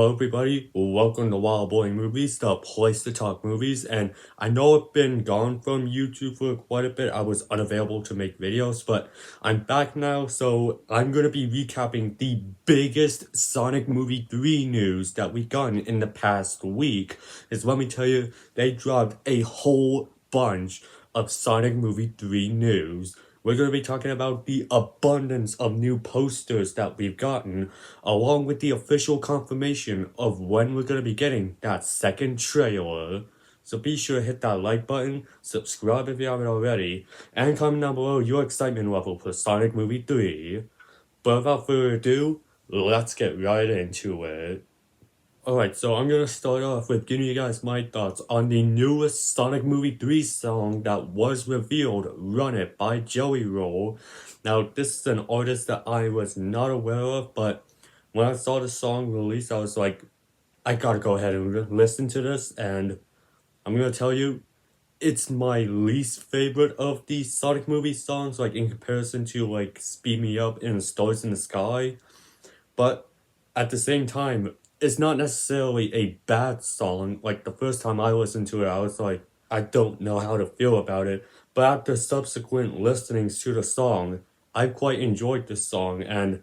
Hello everybody, welcome to Wild Boy Movies, the place to talk movies, and I know I've been gone from YouTube for quite a bit. I was unavailable to make videos, but I'm back now, so I'm gonna be recapping the biggest Sonic Movie 3 news that we've gotten in the past week. Let me tell you, they dropped a whole bunch of Sonic Movie 3 news. We're going to be talking about the abundance of new posters that we've gotten, along with the official confirmation of when we're going to be getting that second trailer. So be sure to hit that like button, subscribe if you haven't already, and comment down below your excitement level for Sonic Movie 3. But without further ado, let's get right into it. Alright, so I'm gonna start off with giving you guys my thoughts on the newest Sonic Movie 3 song that was revealed, Run It by Jelly Roll. Now, this is an artist that I was not aware of, but when I saw the song released, I was like, I gotta go ahead and listen to this, and I'm gonna tell you, it's my least favorite of the Sonic Movie songs, like in comparison to like Speed Me Up and Stars in the Sky. But at the same time, it's not necessarily a bad song. Like, the first time I listened to it, I was like, I don't know how to feel about it. But after subsequent listenings to the song, I quite enjoyed this song, and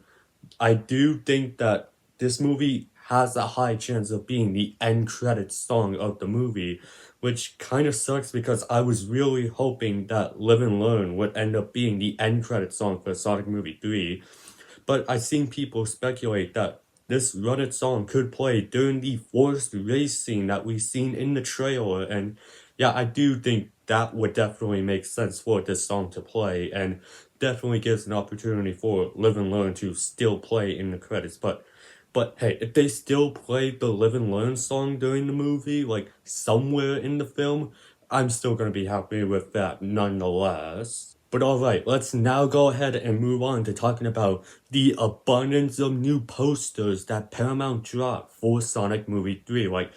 I do think that this movie has a high chance of being the end credits song of the movie, which kind of sucks because I was really hoping that Live and Learn would end up being the end credits song for Sonic Movie 3. But I've seen people speculate that this Run It song could play during the forced race scene that we've seen in the trailer, and yeah, I do think that would definitely make sense for this song to play, and definitely gives an opportunity for Live and Learn to still play in the credits. But hey, if they still play the Live and Learn song during the movie, like somewhere in the film, I'm still gonna be happy with that nonetheless. But alright, let's now go ahead and move on to talking about the abundance of new posters that Paramount dropped for Sonic Movie 3. Like,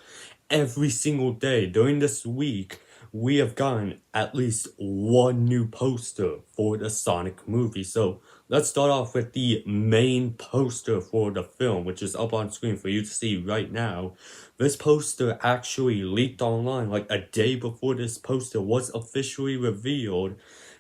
every single day during this week, we have gotten at least one new poster for the Sonic movie. So let's start off with the main poster for the film, which is up on screen for you to see right now. This poster actually leaked online like a day before this poster was officially revealed,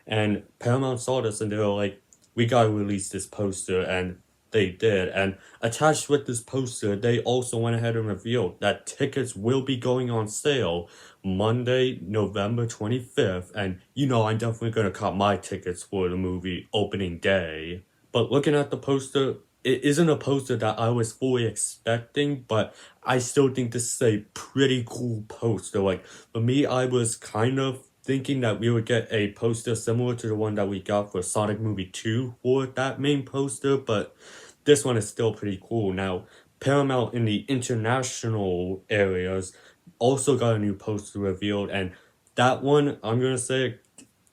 and Paramount saw this and they were like, we gotta release this poster, and they did. And attached with this poster, they also went ahead and revealed that tickets will be going on sale Monday, November 25th. And you know, I'm definitely gonna cop my tickets for the movie opening day. But looking at the poster, it isn't a poster that I was fully expecting, but I still think this is a pretty cool poster. Like, for me, I was kind of thinking that we would get a poster similar to the one that we got for Sonic Movie 2 for that main poster, but this one is still pretty cool. Now, Paramount in the international areas also got a new poster revealed, and that one, I'm gonna say,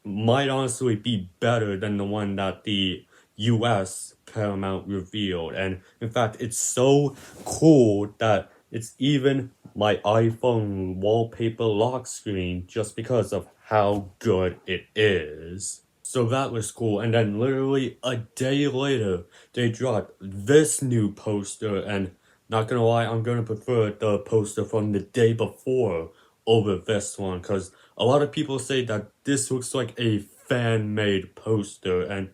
might honestly be better than the one that the US Paramount revealed. And in fact, it's so cool that it's even my iPhone wallpaper lock screen just because of how good it is. So that was cool. And then literally a day later, they dropped this new poster, and not gonna lie, I'm gonna prefer the poster from the day before over this one, because a lot of people say that this looks like a fan-made poster, and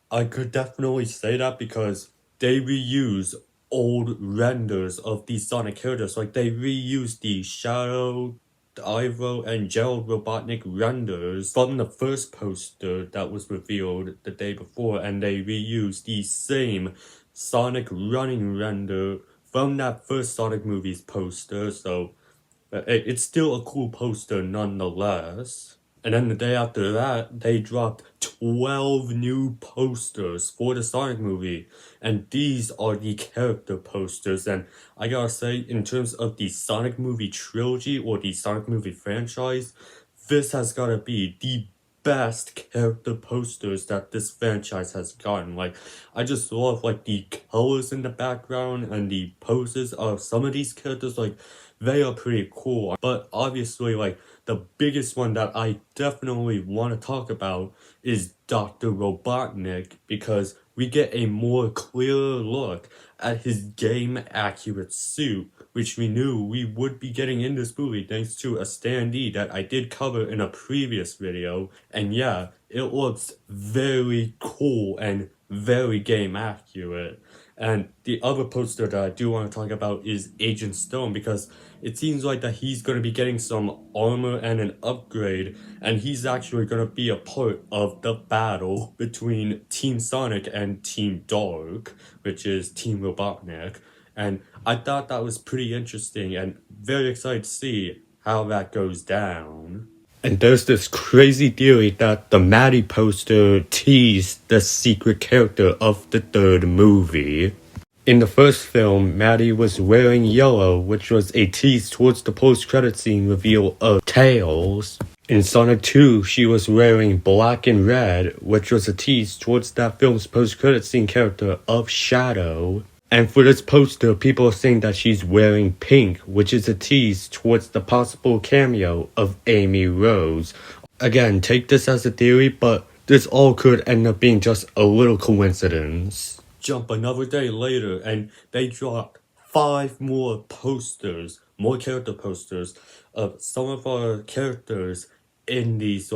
I could definitely say that because they reuse old renders of these Sonic characters. Like, they reused the Shadow, Ivo, and Gerald Robotnik renders from the first poster that was revealed the day before, and they reused the same Sonic running render from that first Sonic movies poster, so it's still a cool poster nonetheless. And then the day after that, they dropped 12 new posters for the Sonic movie. And these are the character posters. And I gotta say, in terms of the Sonic movie trilogy or the Sonic movie franchise, this has gotta be the best character posters that this franchise has gotten. Like, I just love like the colors in the background and the poses of some of these characters. Like, they are pretty cool. But obviously, like, the biggest one that I definitely want to talk about is Dr. Robotnik, because we get a more clearer look at his game accurate suit which we knew we would be getting in this movie thanks to a standee that I did cover in a previous video. And yeah, it looks very cool and very game accurate. And the other poster that I do want to talk about is Agent Stone, because it seems like that he's going to be getting some armor and an upgrade, and he's actually going to be a part of the battle between Team Sonic and Team Dark, which is Team Robotnik. And I thought that was pretty interesting and very excited to see how that goes down. And there's this crazy theory that the Maddie poster teased the secret character of the third movie. In the first film, Maddie was wearing yellow, which was a tease towards the post-credit scene reveal of Tails. In Sonic 2, she was wearing black and red, which was a tease towards that film's post-credit scene character of Shadow. And for this poster, people are saying that she's wearing pink, which is a tease towards the possible cameo of Amy Rose. Again, take this as a theory, but this all could end up being just a little coincidence. Jump another day later, and they dropped 5 more posters, more character posters, of some of our characters in these,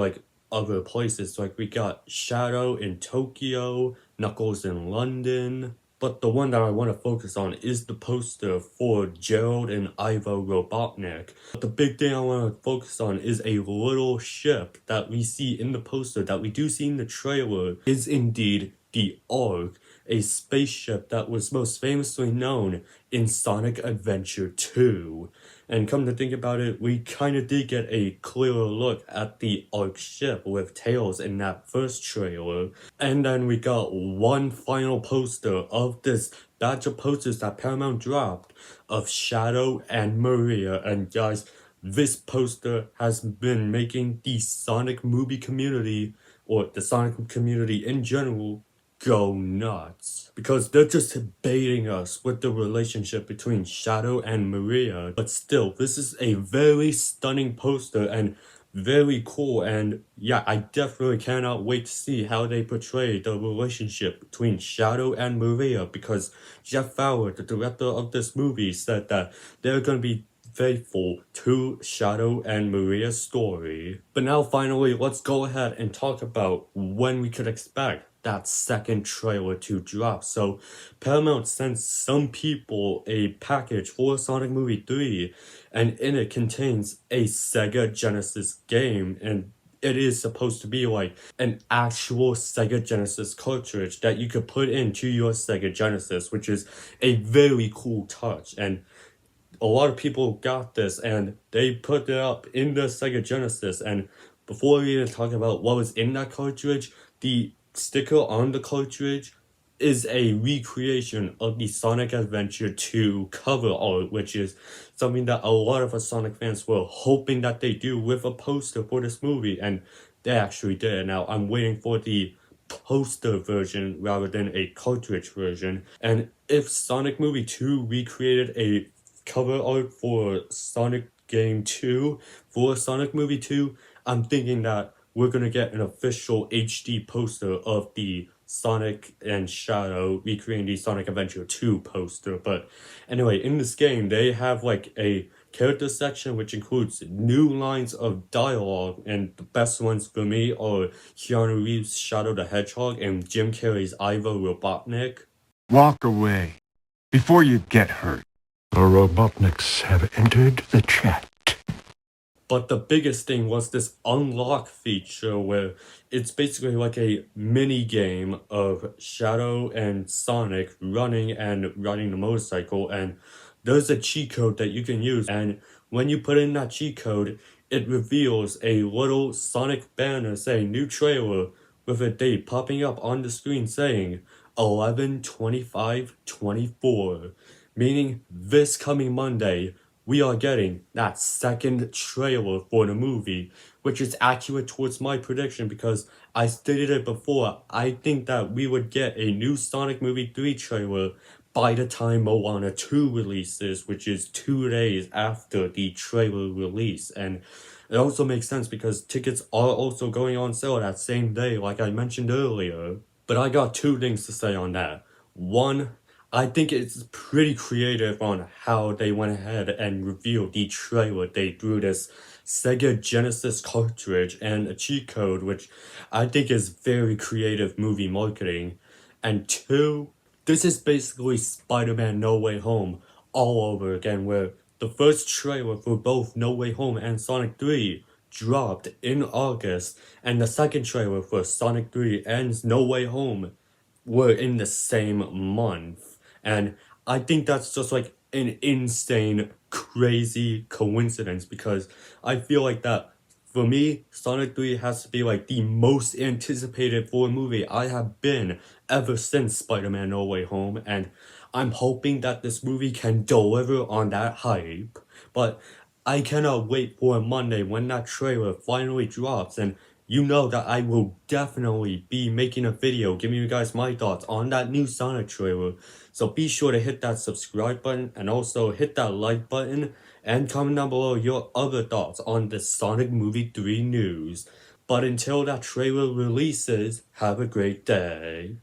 other places. We got Shadow in Tokyo, Knuckles in London. But the one that I want to focus on is the poster for Gerald and Ivo Robotnik. But the big thing I want to focus on is a little ship that we see in the poster, that we do see in the trailer, is indeed the Ark, a spaceship that was most famously known in Sonic Adventure 2. And come to think about it, we kind of did get a clearer look at the Ark ship with Tails in that first trailer. And then we got one final poster of this batch of posters that Paramount dropped of Shadow and Maria. And guys, this poster has been making the Sonic movie community, or the Sonic community in general, go nuts, because they're just baiting us with the relationship between Shadow and Maria. But still, this is a very stunning poster and very cool, and yeah, I definitely cannot wait to see how they portray the relationship between Shadow and Maria, because Jeff Fowler, the director of this movie, said that they're gonna be faithful to Shadow and Maria's story. But now finally, let's go ahead and talk about when we could expect that second trailer to drop. So Paramount sent some people a package for Sonic Movie 3, and in it contains a Sega Genesis game, and it is supposed to be like an actual Sega Genesis cartridge that you could put into your Sega Genesis, which is a very cool touch. And a lot of people got this and they put it up in the Sega Genesis. And before we even talk about what was in that cartridge, the sticker on the cartridge is a recreation of the Sonic Adventure 2 cover art, which is something that a lot of us Sonic fans were hoping that they do with a poster for this movie, and they actually did. Now I'm waiting for the poster version rather than a cartridge version. And if Sonic Movie 2 recreated a cover art for Sonic Game 2 for Sonic Movie 2, I'm thinking that we're gonna get an official HD poster of the Sonic and Shadow recreating the Sonic Adventure 2 poster. But anyway, in this game, they have a character section which includes new lines of dialogue, and the best ones for me are Keanu Reeves' Shadow the Hedgehog and Jim Carrey's Ivo Robotnik. Walk away before you get hurt. The Robotniks have entered the chat. But the biggest thing was this unlock feature where it's basically like a mini game of Shadow and Sonic running and riding the motorcycle, and there's a cheat code that you can use, and when you put in that cheat code, it reveals a little Sonic banner saying new trailer with a date popping up on the screen saying 11/25/24, meaning this coming Monday we are getting that second trailer for the movie, which is accurate towards my prediction because I stated it before. I think that we would get a new Sonic Movie 3 trailer by the time Moana 2 releases, which is 2 days after the trailer release. And it also makes sense because tickets are also going on sale that same day, like I mentioned earlier. But I got 2 things to say on that. One, I think it's pretty creative on how they went ahead and revealed the trailer. They threw this Sega Genesis cartridge and a cheat code, which I think is very creative movie marketing. And two, this is basically Spider-Man No Way Home all over again, where the first trailer for both No Way Home and Sonic 3 dropped in August, and the second trailer for Sonic 3 and No Way Home were in the same month. And I think that's just like an insane, crazy coincidence, because I feel like that for me, Sonic 3 has to be like the most anticipated for movie I have been ever since Spider-Man No Way Home, and I'm hoping that this movie can deliver on that hype. But I cannot wait for Monday when that trailer finally drops, and you know that I will definitely be making a video giving you guys my thoughts on that new Sonic trailer. So be sure to hit that subscribe button and also hit that like button and comment down below your other thoughts on the Sonic Movie 3 news. But until that trailer releases, have a great day.